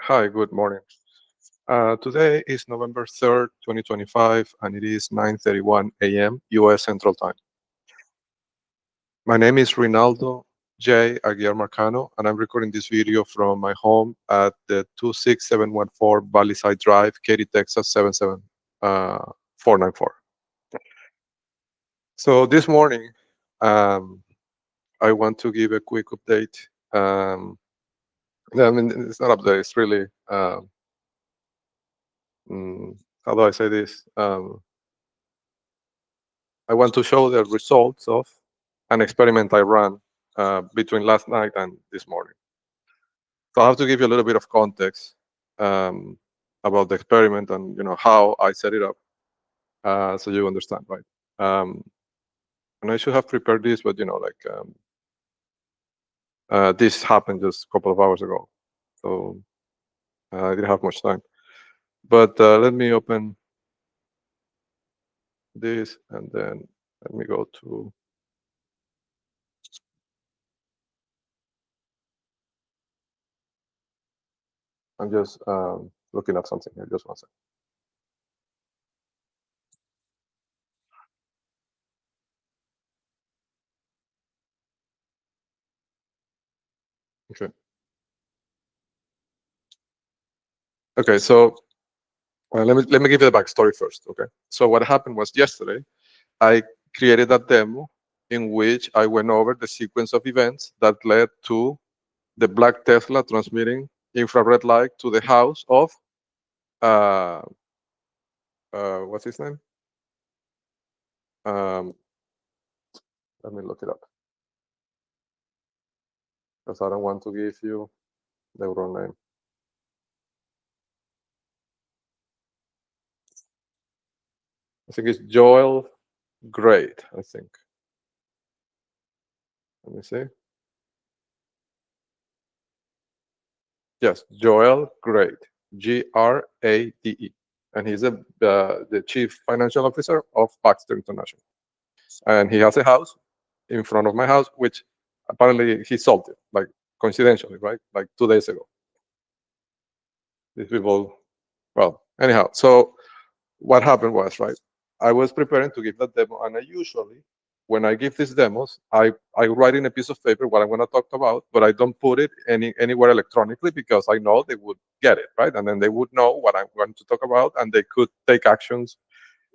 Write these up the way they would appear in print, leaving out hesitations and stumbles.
Hi, good morning. Today is November 3rd, 2025, and it is 9:31 a.m. U.S. Central Time. My name is Rinaldo J. Aguiar Marcano, and I'm recording this video from my home at the 26714 Valleyside Drive, Katy, Texas 77494. So this morning, um, I want to give a quick update. I mean, it's not update, it's really, how do I say this? I want to show the results of an experiment I ran between last night and this morning. So I have to give you a little bit of context um, about the experiment and how I set it up, so you understand, right? Um, and I should have prepared this, but this happened just a couple of hours ago, so I didn't have much time. But let me open this, and then let me go to. I'm just looking at something here. Just one second. Okay. Okay. So let me give you the backstory first. Okay. So what happened was yesterday, I created a demo in which I went over the sequence of events that led to the black Tesla transmitting infrared light to the house of uh, what's his name? Um, Let me look it up because I don't want to give you the wrong name. I think it's Joel Great. I think. Let me see. Yes, Joel Great. Grade, and he's the chief financial officer of Baxter International. And he has a house in front of my house, which apparently he sold it, like coincidentally, right? Like 2 days ago. These people, well, anyhow. So what happened was, right? I was preparing to give that demo, and I usually, when I give these demos, I write in a piece of paper what I'm going to talk about, but I don't put it anywhere electronically because I know they would get it, right? And then they would know what I'm going to talk about, and they could take actions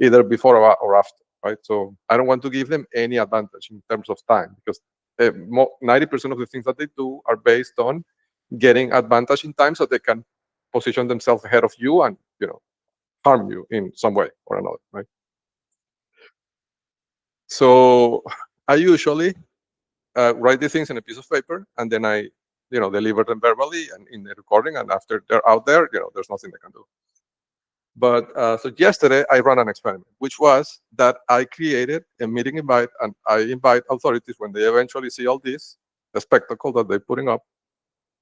either before or after, right? So I don't want to give them any advantage in terms of time because 90% of the things that they do are based on getting advantage in time so they can position themselves ahead of you and harm you in some way or another, right? So I usually write these things in a piece of paper and then I deliver them verbally and in the recording, and after they're out there, there's nothing they can do. But so yesterday I ran an experiment, which was that I created a meeting invite, and I invite authorities when they eventually see all this, the spectacle that they're putting up,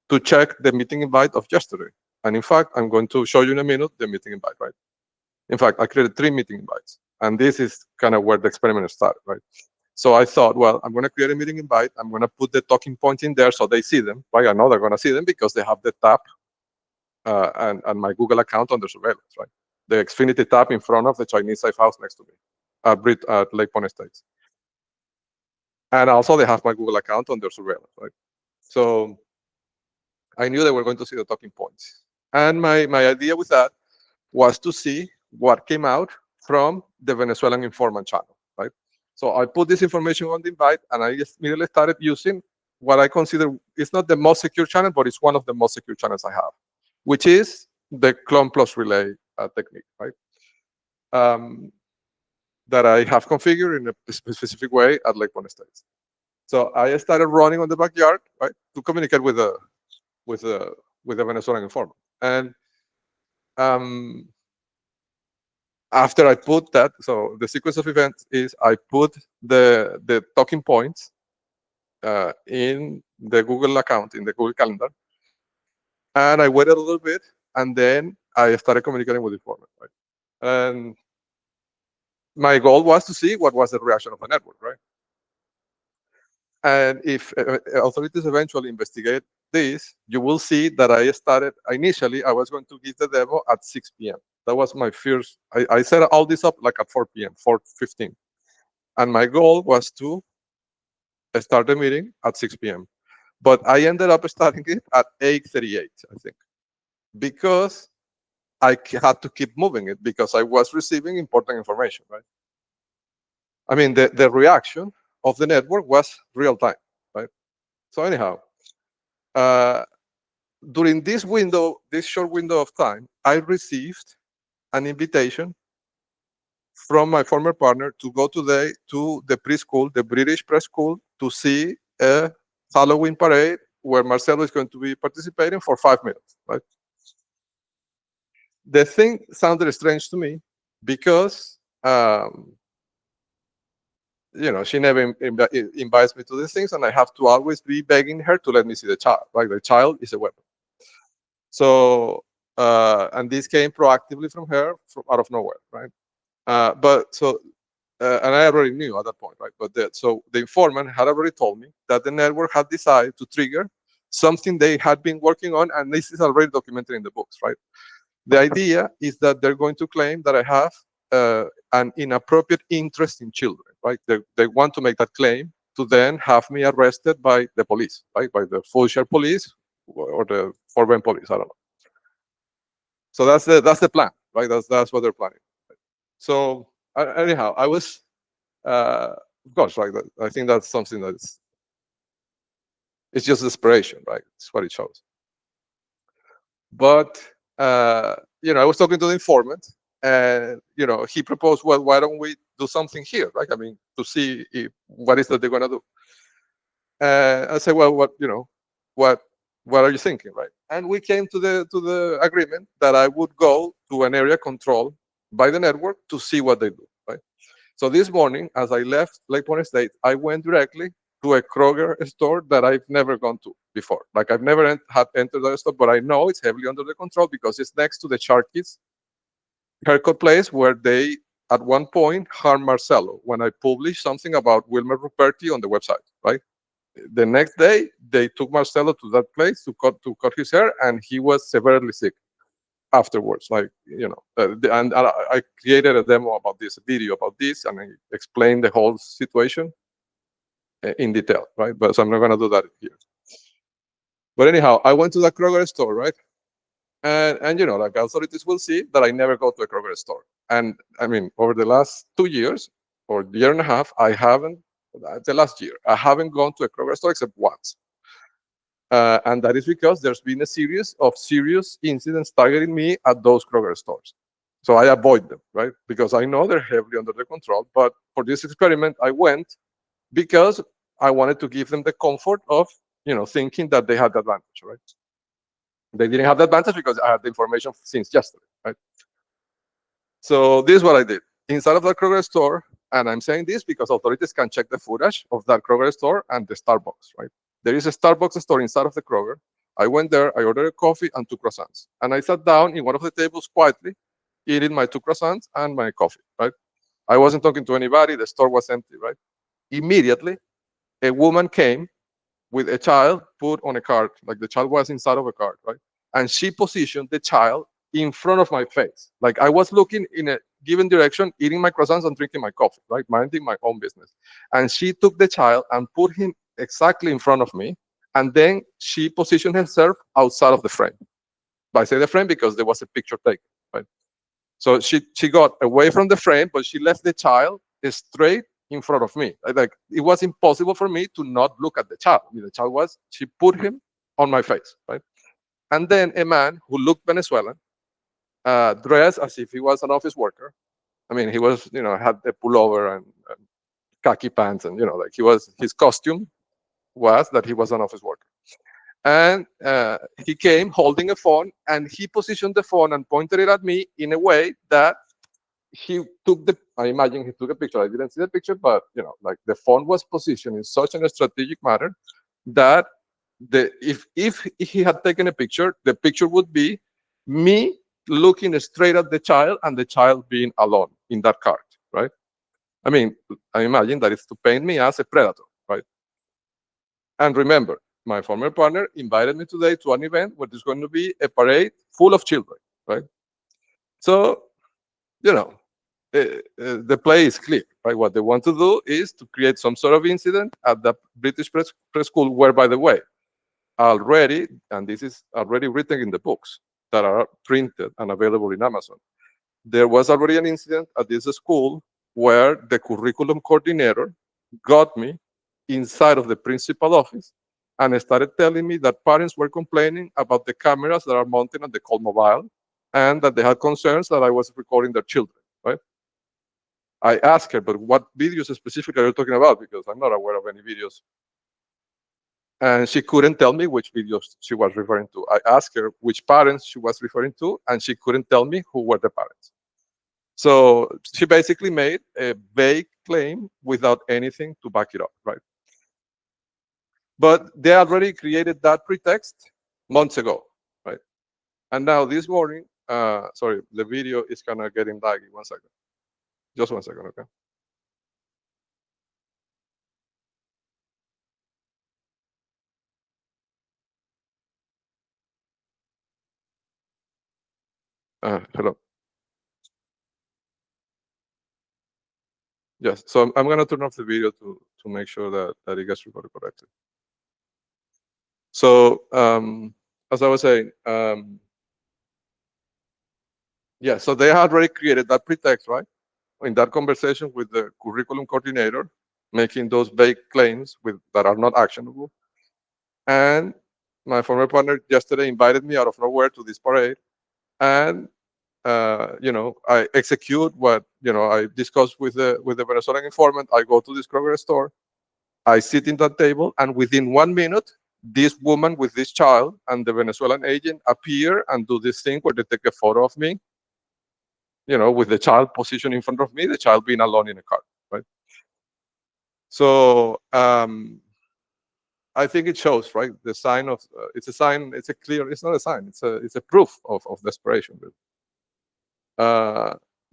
to check the meeting invite of yesterday. And in fact, I'm going to show you in a minute the meeting invite, right? In fact, I created 3 meeting invites, and this is kind of where the experiment started, right? So I thought, well, I'm going to create a meeting invite. I'm going to put the talking points in there so they see them, right? I know they're going to see them because they have the tab and my Google account under surveillance, right? The Xfinity tab in front of the Chinese safe house next to me at Lake Pond Estates. And also they have my Google account under surveillance, right? So I knew they were going to see the talking points. And my idea with that was to see what came out from the Venezuelan informant channel, right? So I put this information on the invite, and I just immediately started using what I consider is not the most secure channel, but it's one of the most secure channels I have, which is the clone plus relay technique, right? Um, that I have configured in a specific way at Lake Pond Estates. So I started running on the backyard, right, to communicate with with the with the Venezuelan informant. And um, after I put that, so the sequence of events is I put the talking points in the Google account, in the Google Calendar, and I waited a little bit, and then I started communicating with the informant, right? And my goal was to see what was the reaction of the network, right? And if authorities eventually investigate this, you will see that I started, initially, I was going to give the demo at 6 p.m. That was my first, I set all this up like at 4 p.m., 4:15. And my goal was to start the meeting at 6 p.m. But I ended up starting it at 8:38, I think, because had to keep moving it because I was receiving important information, right? I mean, the reaction of the network was real time, right? So anyhow, uh, during this window, this short window of time, I received an invitation from my former partner to go today to the preschool, the British preschool, to see a Halloween parade where Marcelo is going to be participating for 5 minutes, right? The thing sounded strange to me because, she never invites me to these things, and I have to always be begging her to let me see the child, right? The child is a weapon. So, and this came proactively from her, from out of nowhere, right? And I already knew at that point, right? So the informant had already told me that the network had decided to trigger something they had been working on, and this is already documented in the books, right? The idea is that they're going to claim that I have an inappropriate interest in children, right? They want to make that claim to then have me arrested by the police, right? By the Fulshire police or the Fort Bend police, I don't know. So that's the plan, right? That's what they're planning. So anyhow, I was, of course, right? I think that's something it's just desperation, right? It's what it shows. But I was talking to the informant, and he proposed, well, why don't we do something here, right? I mean, to see what is that they're going to do. I said, well, what are you thinking, right? And we came to the agreement that I would go to an area controlled by the network to see what they do, right? So this morning, as I left Lake Point State, I went directly to a Kroger store that I've never gone to before. Like, I've never had entered that store, but I know it's heavily under the control because it's next to the Sharky's haircut place where they, at one point, harmed Marcelo when I published something about Wilmer Ruperti on the website, right? The next day, they took Marcelo to that place to cut his hair, and he was severely sick afterwards. Like, and I created a demo about this, a video about this, and I explained the whole situation in detail, right? But so I'm not going to do that here. But anyhow, I went to the Kroger store, right? And like, authorities will see that I never go to a Kroger store. And I mean, over the last 2 years or year and a half, the last year, I haven't gone to a Kroger store except once. And that is because there's been a series of serious incidents targeting me at those Kroger stores. So I avoid them, right? Because I know they're heavily under the control. But for this experiment, I went because I wanted to give them the comfort of, thinking that they had the advantage, right? They didn't have the advantage because I had the information since yesterday, right? So this is what I did. Inside of that Kroger store, and I'm saying this because authorities can check the footage of that Kroger store and the Starbucks, right? There is a Starbucks store inside of the Kroger. I went there, I ordered a coffee and 2 croissants. And I sat down in one of the tables quietly, eating my 2 croissants and my coffee, right? I wasn't talking to anybody. The store was empty, right? Immediately, a woman came with a child put on a cart, like the child was inside of a cart, right? And she positioned the child in front of my face. Like, I was looking in a given direction, eating my croissants and drinking my coffee, right? Minding my own business. And she took the child and put him exactly in front of me. And then she positioned herself outside of the frame. I say the frame because there was a picture taken, right? So she got away from the frame, but she left the child straight in front of me. Like, it was impossible for me to not look at the child. I mean, the child she put him on my face, right? And then a man who looked Venezuelan, dressed as if he was an office worker. I mean, he was, had a pullover and khaki pants, and, like, his costume was that he was an office worker. And he came holding a phone, and he positioned the phone and pointed it at me in a way that I imagine he took a picture. I didn't see the picture, but, like, the phone was positioned in such a strategic manner that if he had taken a picture, the picture would be me looking straight at the child and the child being alone in that cart, right? I mean, I imagine that it's to paint me as a predator, right? And remember, my former partner invited me today to an event where there's going to be a parade full of children, right? So, you know, the play is clear, right? What they want to do is to create some sort of incident at the British press school, where, by the way, already, and this is already written in the books that are printed and available in Amazon, there was already an incident at this school where the curriculum coordinator got me inside of the principal office and started telling me that parents were complaining about the cameras that are mounted on the Call Mobile and that they had concerns that I was recording their children, right? I asked her, but what videos specifically are you talking about? Because I'm not aware of any videos. And she couldn't tell me which videos she was referring to. I asked her which parents she was referring to, and she couldn't tell me who were the parents. So she basically made a vague claim without anything to back it up, right? But they already created that pretext months ago, right? And now this morning, sorry, the video is kind of getting laggy. 1 second. Just 1 second, okay? Hello. Yes, so I'm going to turn off the video to make sure that it gets recorded correctly. So as I was saying, yeah, so they had already created that pretext, right? In that conversation with the curriculum coordinator, making those vague claims that are not actionable. And my former partner yesterday invited me out of nowhere to this parade, and I execute what I discussed with the Venezuelan informant. I go to this Kroger store, I sit in that table, and within 1 minute, this woman with this child and the Venezuelan agent appear and do this thing where they take a photo of me, with the child positioned in front of me, the child being alone in a car, right? So I think it shows, right, the sign of it's a sign. It's a clear. It's not a sign. It's a proof of desperation. Really.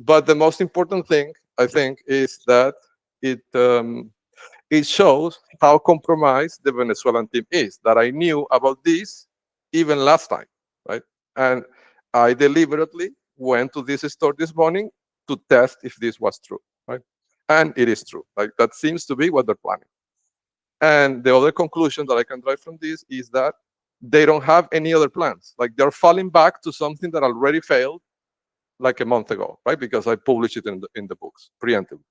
But the most important thing, I think, is that it it shows how compromised the Venezuelan team is. That I knew about this even last time, right? And I deliberately went to this store this morning to test if this was true, right? And it is true. Like, that seems to be what they're planning. And the other conclusion that I can drive from this is that they don't have any other plans. Like, they're falling back to something that already failed like a month ago, right? Because I published it in the books preemptively.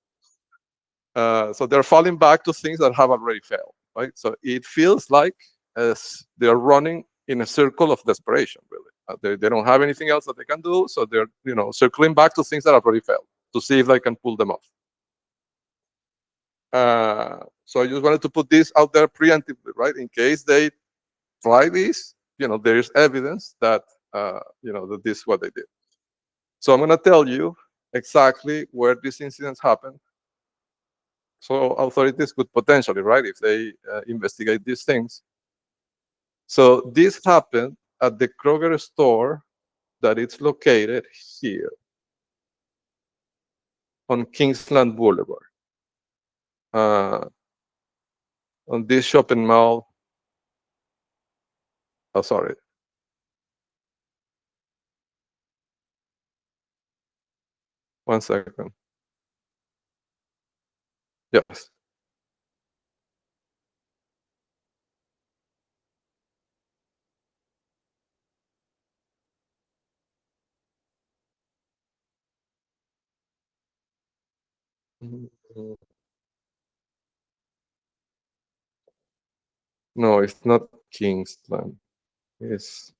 So they're falling back to things that have already failed, right? So it feels like they're running in a circle of desperation, really. They don't have anything else that they can do, so they're circling back to things that already failed to see if they can pull them off. So I just wanted to put this out there preemptively, right? In case they try this, there's evidence that that this is what they did. So I'm going to tell you exactly where these incidents happened. So authorities could potentially, right, if they investigate these things. So this happened at the Kroger store that it's located here on Kingsland Boulevard, on this shopping mall. Oh, sorry. 1 second. Yes. Mhm. No, it's not Kingsland. It's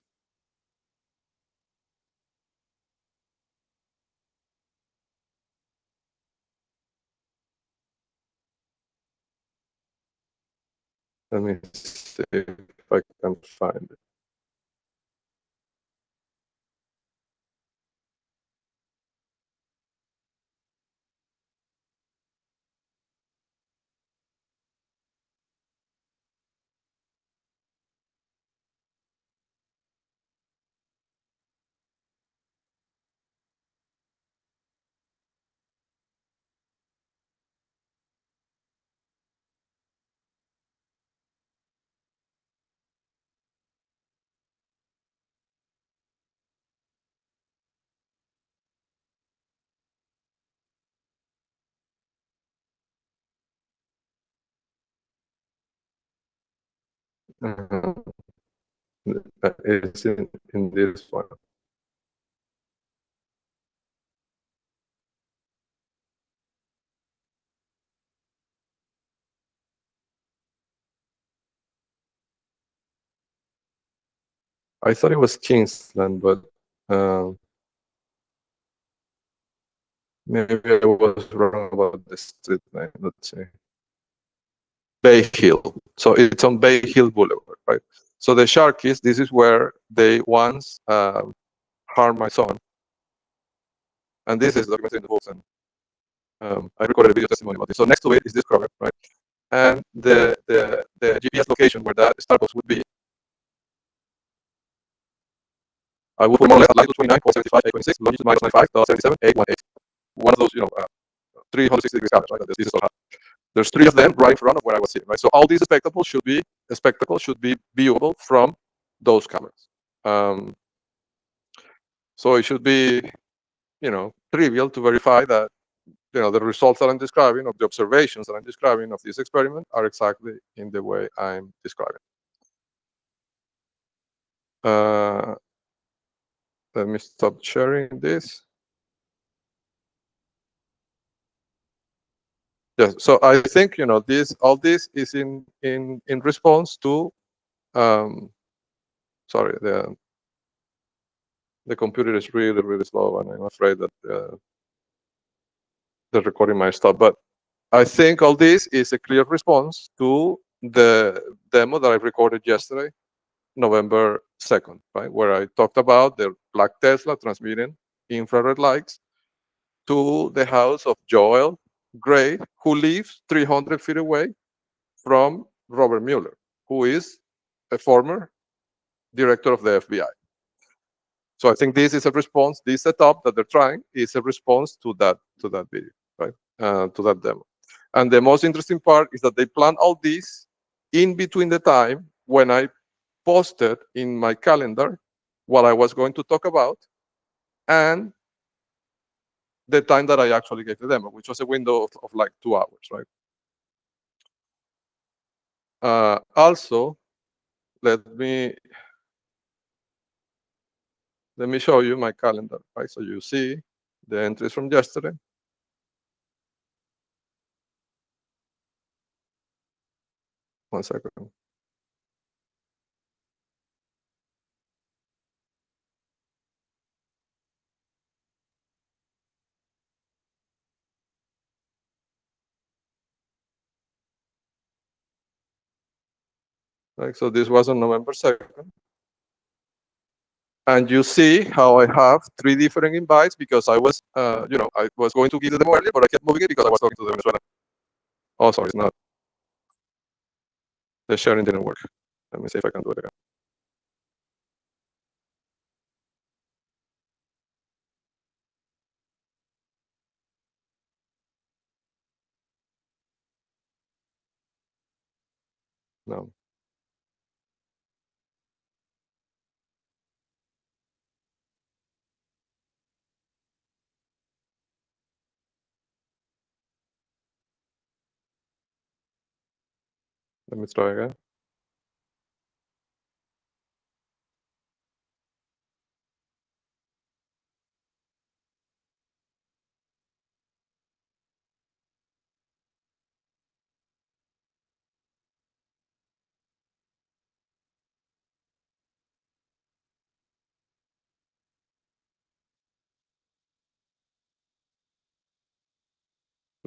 let me see if I can find it. It's in this one. I thought it was Kingsland, but maybe I was wrong about the street name. Let's see. Bay Hill. So it's on Bay Hill Boulevard, right? So the Sharkies, this is where they once harmed my son. And this is documented in the books. And I recorded a video testimony about this. So next to it is this program, right? And the GPS location where that Starbucks would be, I would put more or less latitude 29, 475, 826, longitude minus 95, 77, 818. One of those, 360 degree scanners, right? This is so hot. There's three of them right in front of where I was sitting, right? So all these spectacles should be viewable from those cameras. So it should be, trivial to verify that, the results that I'm describing, of the observations that I'm describing of this experiment, are exactly in the way I'm describing. Let me stop sharing this. Yes. So I think all this is in response to. Sorry, the computer is really, really slow, and I'm afraid that the recording might stop. But I think all this is a clear response to the demo that I recorded yesterday, November 2nd, right, where I talked about the black Tesla transmitting infrared lights to the house of Joel Gray, who lives 300 feet away from Robert Mueller, who is a former director of the FBI. So I think this is a response. This setup that they're trying is a response to that video, right? To that demo. And the most interesting part is that they plan all this in between the time when I posted in my calendar what I was going to talk about and the time that I actually gave the demo, which was a window of like 2 hours, right? Also, let me show you my calendar, right? So you see the entries from yesterday. One second. Right, so this was on November 2nd. And you see how I have 3 different invites because I was, I was going to give the demo earlier, but I kept moving it because I was talking to the Venezuelan. Oh, sorry, it's not. The sharing didn't work. Let me see if I can do it again. No. Let me try again.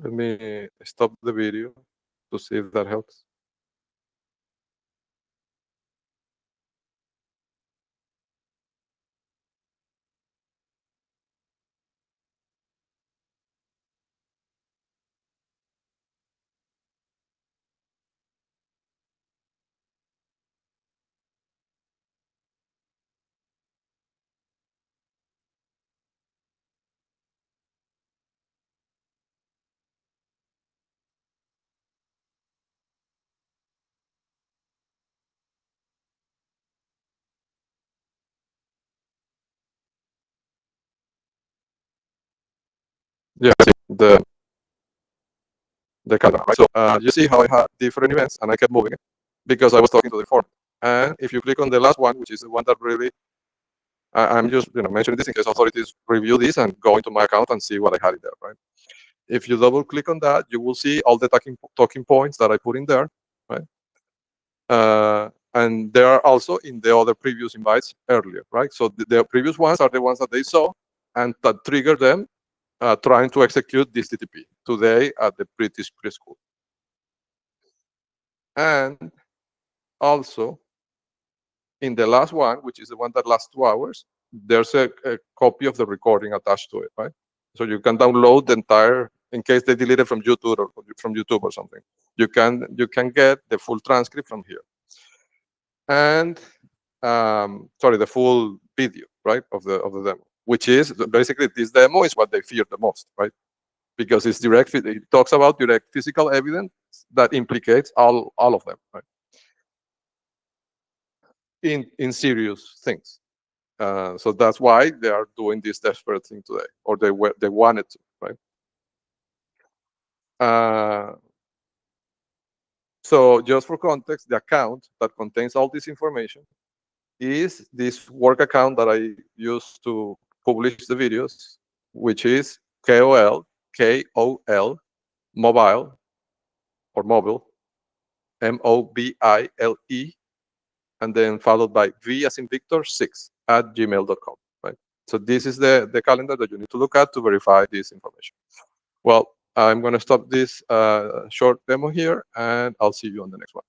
Let me stop the video to see if that helps. Yeah, I see the calendar, right? So you see how I had different events and I kept moving it because I was talking to the form. And if you click on the last one, which is the one that really, I'm just mentioning this in case authorities review this and go into my account and see what I had in there, right? If you double click on that, you will see all the talking points that I put in there, right? And they are also in the other previous invites earlier, right? So the previous ones are the ones that they saw and that triggered them trying to execute this TTP today at the British preschool. And also, in the last one, which is the one that lasts 2 hours, there's a copy of the recording attached to it, right? So you can download the entire, in case they delete it from YouTube or something. You can get the full transcript from here. And sorry, the full video, right, of the demo, which is basically this demo is what they fear the most, right? Because it's direct. It talks about direct physical evidence that implicates all of them, right? In serious things. So that's why they are doing this desperate thing today, or they wanted to, right? So just for context, the account that contains all this information is this work account that I use to publish the videos, which is KOL mobile or mobile, MOBILE, and then followed by V as in Victor 6 at gmail.com, right? So this is the calendar that you need to look at to verify this information. Well, I'm going to stop this short demo here, and I'll see you on the next one.